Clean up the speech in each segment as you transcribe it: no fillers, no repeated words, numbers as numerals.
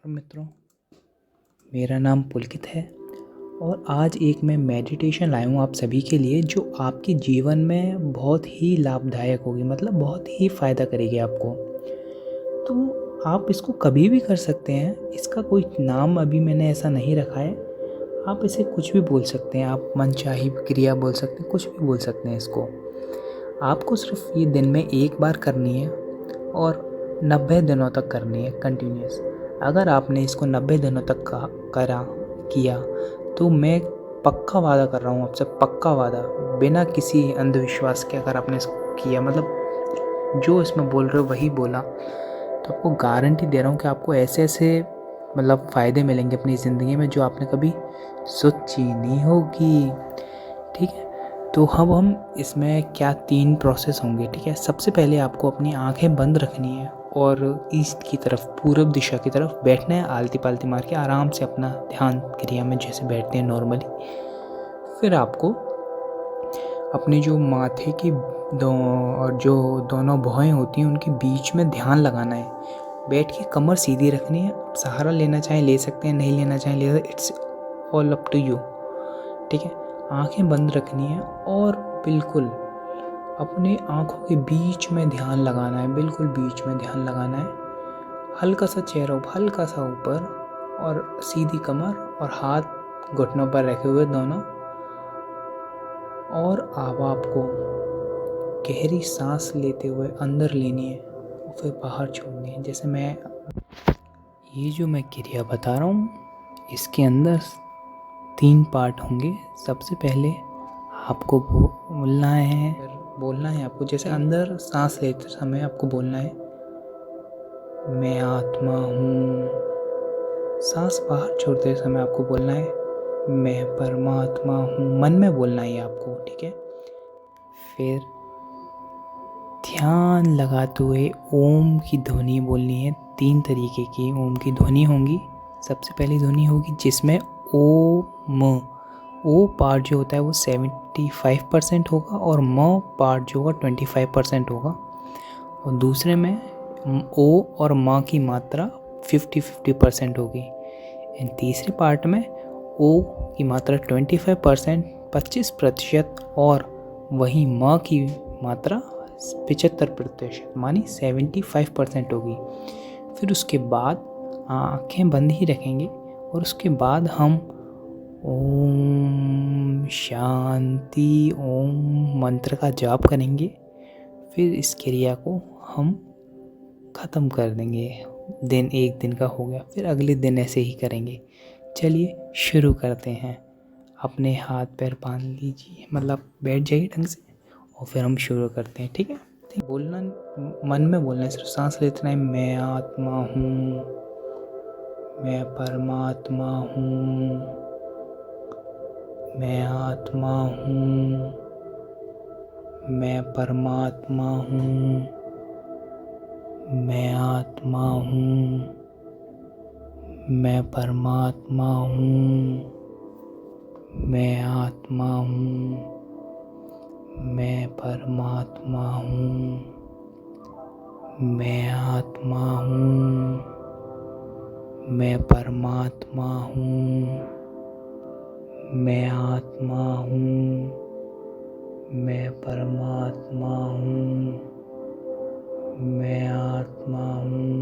नमस्कार मित्रों, मेरा नाम पुलकित है और आज एक मैं मेडिटेशन लाया हूँ आप सभी के लिए जो आपके जीवन में बहुत ही लाभदायक होगी, मतलब बहुत ही फ़ायदा करेगी आपको। तो आप इसको कभी भी कर सकते हैं, इसका कोई नाम अभी मैंने ऐसा नहीं रखा है। आप इसे कुछ भी बोल सकते हैं, आप मनचाही क्रिया बोल सकते हैं, कुछ भी बोल सकते हैं इसको। आपको सिर्फ ये दिन में एक बार करनी है और 90 दिनों तक करनी है कंटिन्यूस। अगर आपने इसको 90 दिनों तक किया तो मैं पक्का वादा कर रहा हूँ आपसे, पक्का वादा, बिना किसी अंधविश्वास के, अगर आपने इसको किया, मतलब जो इसमें बोल रहे हो वही बोला, तो आपको गारंटी दे रहा हूँ कि आपको ऐसे ऐसे मतलब फ़ायदे मिलेंगे अपनी ज़िंदगी में जो आपने कभी सोची नहीं होगी। ठीक है, तो अब हम इसमें क्या 3 प्रोसेस होंगे। ठीक है, सबसे पहले आपको अपनी आंखें बंद रखनी है और ईस्ट की तरफ, पूरब दिशा की तरफ बैठना है, आलती पालती मार के आराम से अपना ध्यान क्रिया में जैसे बैठते हैं नॉर्मली। फिर आपको अपने जो माथे की और जो दोनों भौहें होती हैं उनके बीच में ध्यान लगाना है। बैठ के कमर सीधी रखनी है, सहारा लेना चाहें ले सकते हैं, नहीं लेना चाहें ले सकते, it's all up to you. ठीक है, आंखें बंद रखनी है और बिल्कुल अपने आंखों के बीच में ध्यान लगाना है, बिल्कुल बीच में ध्यान लगाना है। हल्का सा चेहरा हल्का सा ऊपर और सीधी कमर और हाथ घुटनों पर रखे हुए दोनों। और अब आपको गहरी सांस लेते हुए अंदर लेनी है और फिर बाहर छोड़नी है। जैसे ये जो मैं क्रिया बता रहा हूँ इसके अंदर 3 पार्ट होंगे। सबसे पहले आपको बोलना है आपको, जैसे अंदर सांस लेते समय आपको बोलना है मैं आत्मा हूँ। सांस बाहर छोड़ते समय आपको बोलना है मैं परमात्मा हूँ। मन में बोलना है आपको। ठीक है, फिर ध्यान लगाते हुए ओम की ध्वनि बोलनी है। 3 तरीके की ओम की ध्वनि होंगी। सबसे पहली ध्वनि होगी जिसमें ओ पार्ट जो होता है वो 75% होगा और म पार्ट जो होगा 25% होगा। और दूसरे में ओ और म की मात्रा 50-50% होगी। एंड तीसरे पार्ट में ओ की मात्रा 25% और वहीं म की मात्रा 75% मानी 75% होगी। फिर उसके बाद आंखें बंद ही रखेंगे और उसके बाद हम ओम शांति ओम मंत्र का जाप करेंगे। फिर इस क्रिया को हम ख़त्म कर देंगे। एक दिन का हो गया, फिर अगले दिन ऐसे ही करेंगे। चलिए शुरू करते हैं। अपने हाथ पैर बांध लीजिए, मतलब बैठ जाइए ढंग से और फिर हम शुरू करते हैं। ठीक है, बोलना मन में बोलना है, सिर्फ सांस लेते हैं। मैं आत्मा हूँ, मैं परमात्मा हूँ, मैं आत्मा हूँ, मैं परमात्मा हूँ, मैं आत्मा हूँ, मैं परमात्मा हूँ, मैं आत्मा हूँ, मैं परमात्मा हूँ, मैं आत्मा हूँ, मैं परमात्मा हूँ, मैं आत्मा हूँ, मैं परमात्मा हूँ, मैं आत्मा हूँ,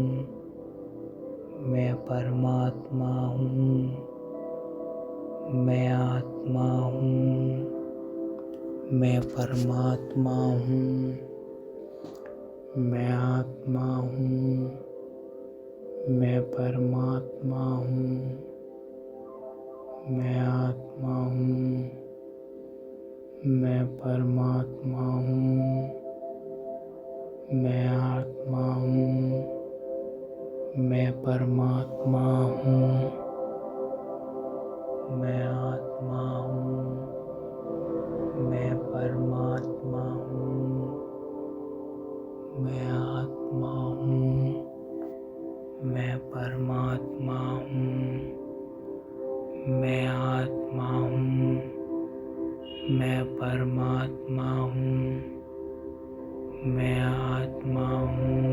मैं परमात्मा हूँ, मैं आत्मा हूँ, मैं परमात्मा हूँ, मैं आत्मा हूँ, मैं परमात्मा हूँ, मैं आत्मा हूँ, मैं परमात्मा हूँ, मैं आत्मा हूँ, मैं परमात्मा हूँ, मैं आत्मा हूँ, मैं परमात्मा हूँ, मैं आत्मा हूँ, मैं परमात्मा हूँ, मैं आत्मा हूँ, मैं परमात्मा हूँ, मैं आत्मा हूँ,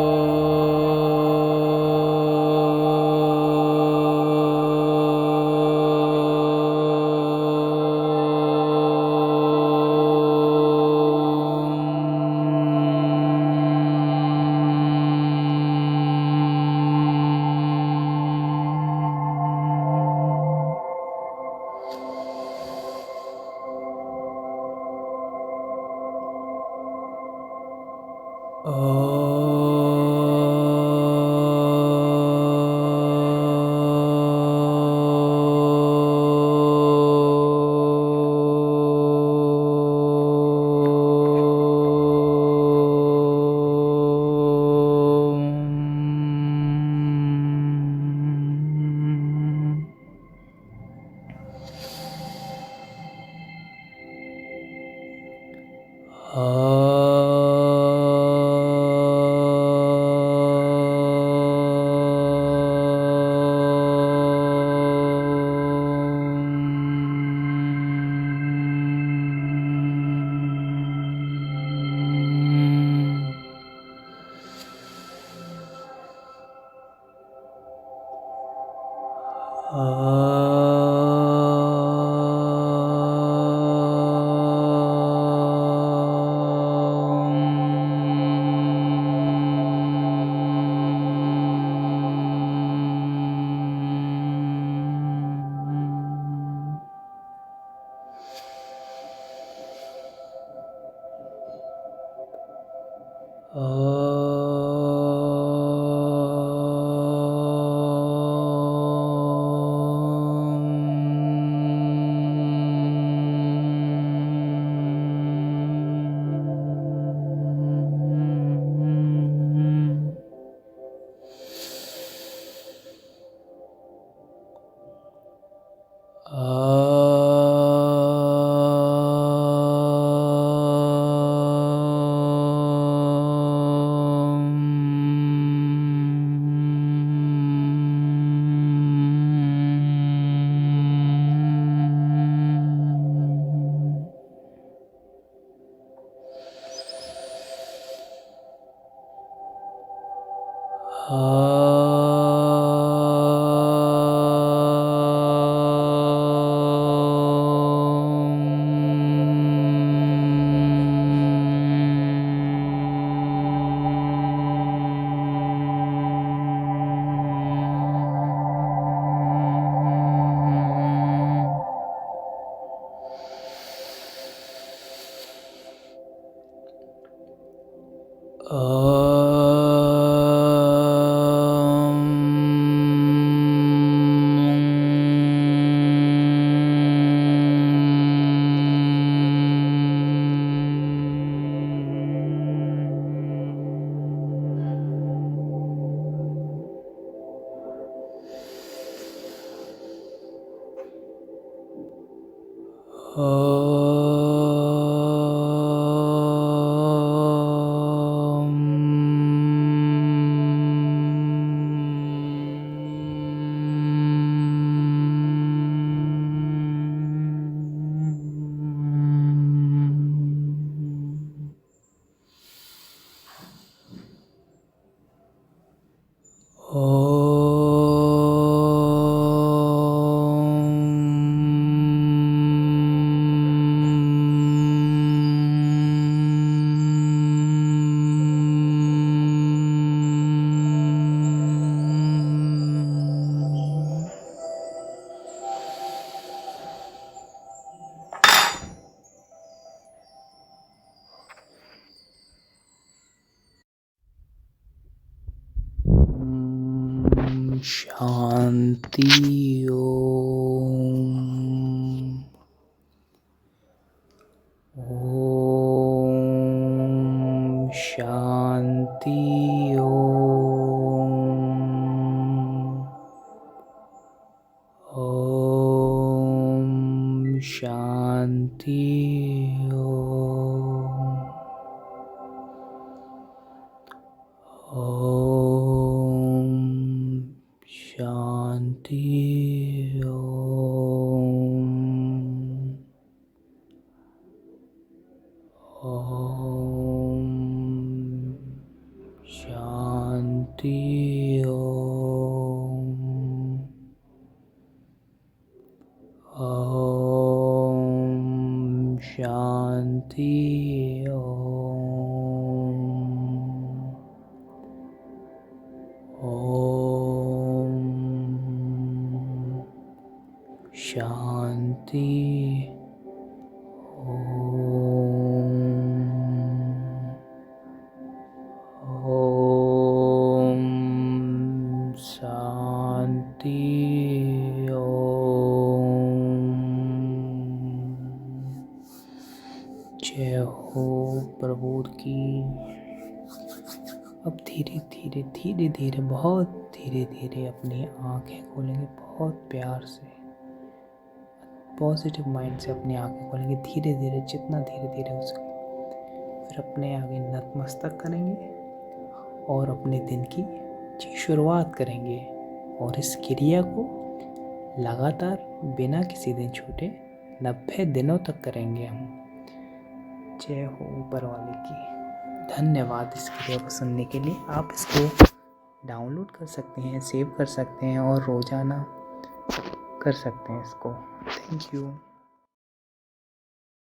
शांति ओम। ओम शांति ओम। ओम शांति ओम। ओम शांति ओम। ओम शांति ओम। ओम शांति ओम। ओम शांति ओम। शांति ओम। जय हो प्रभु की। अब धीरे धीरे बहुत धीरे धीरे अपनी आंखें खोलेंगे, बहुत प्यार से पॉजिटिव माइंड से अपनी आंखें खोलेंगे धीरे धीरे, जितना धीरे धीरे हो सके। फिर अपने आगे नतमस्तक करेंगे और अपने दिन की शुरुआत करेंगे। और इस क्रिया को लगातार बिना किसी दिन छूटे 90 दिनों तक करेंगे हम। जय हो ऊपर वाले की। धन्यवाद इस क्रिया को सुनने के लिए। आप इसको डाउनलोड कर सकते हैं, सेव कर सकते हैं और रोज़ाना कर सकते हैं इसको। Thank you.